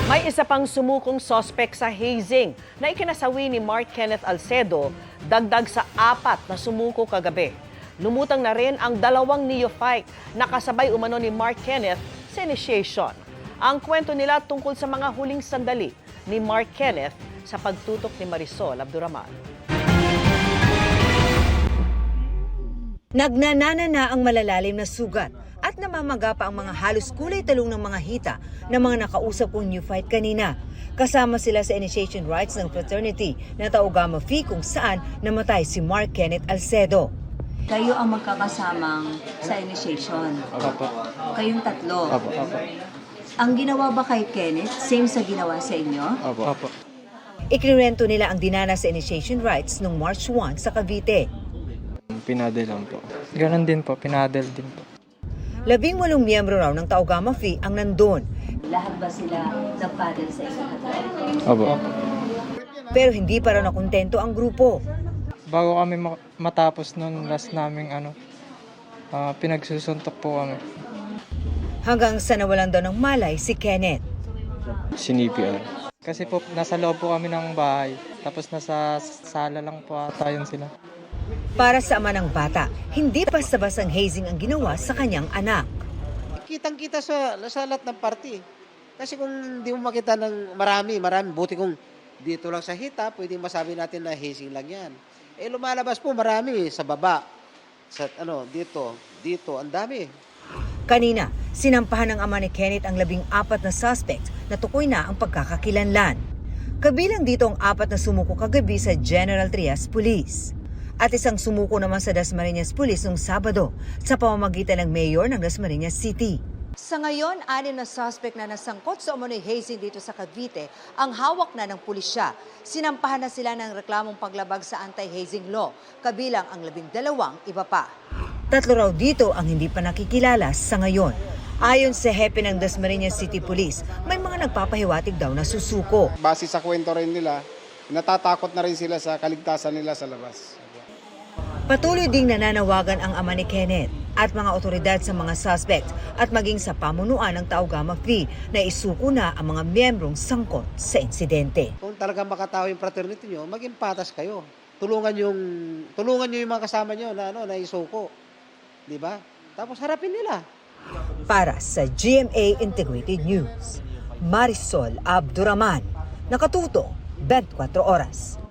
May isa pang sumukong sospek sa hazing na ikinasawi ni Mark Kenneth Alcedo, dagdag sa 4 na sumuko kagabi. Lumutang na rin ang 2 neophyte na kasabay umano ni Mark Kenneth sa initiation. Ang kwento nila tungkol sa mga huling sandali ni Mark Kenneth sa pagtutok ni Marisol Abduraman. Nagnanana na ang malalalim na sugat at namamaga pa ang mga halos kulay talong ng mga hita ng mga nakausap kong neophyte kanina. Kasama sila sa initiation rites ng fraternity na Tau Gamma Phi kung saan namatay si Mark Kenneth Alcedo. Kayo ang magkakasamang sa initiation. Opo. Kayong tatlo. Opo. Ang ginawa ba kay Kenneth, same sa ginawa sa inyo? Opo. Ikinurento nila ang dinana sa initiation rites noong March 1 sa Cavite. Pinadel lang po. Ganon din po, pinadel din po. 18 miyembro raw ng Tau Gamma Phi ang nandun. Lahat ba sila nag-paddle sa isang tatlo? Opo. Pero hindi pa raw nakontento ang grupo. Bago kami matapos nun, last naming pinagsusuntok po kami. Hanggang sa nawalan daw ng malay si Kenneth. CPR. Kasi po, nasa loob po kami ng bahay. Tapos nasa sala lang po ata yun sila. Para sa ama ng bata, hindi basta-bastang hazing ang ginawa sa kanyang anak. Kitang-kita sa lahat ng party. Kasi kung hindi mo makita ng marami, buti kung dito lang sa hita, pwedeng masabi natin na hazing lang yan. Lumalabas po marami sa baba, sa dito, ang dami. Kanina, sinampahan ng ama ni Kenneth ang 14 na suspect na tukoy na ang pagkakakilanlan. Kabilang dito ang 4 na sumuko kagabi sa General Trias Police. At isang sumuko naman sa Dasmariñas Police noong Sabado sa pamamagitan ng mayor ng Dasmariñas City. Sa ngayon, 6 na suspect na nasangkot sa umano'y hazing dito sa Cavite ang hawak na ng pulisya. Sinampahan na sila ng reklamong paglabag sa anti-hazing law, kabilang ang 12 iba pa. 3 raw dito ang hindi pa nakikilala sa ngayon. Ayon sa hepe ng Dasmariñas City Police, may mga nagpapahiwatig daw na susuko. Base sa kwento rin nila, natatakot na rin sila sa kaligtasan nila sa labas. Patuloy ding nananawagan ang ama ni Kenneth at mga otoridad sa mga suspect at maging sa pamunuan ng Tau Gamma Phi na isuko na ang mga miyembrong sangkot sa insidente. Kung talagang makatao yung fraternity nyo, maging patas kayo. Tulungan nyo yung mga kasama nyo na isuko. Di ba? Tapos harapin nila. Para sa GMA Integrated News, Marisol Abduraman, nakatuto 24 oras.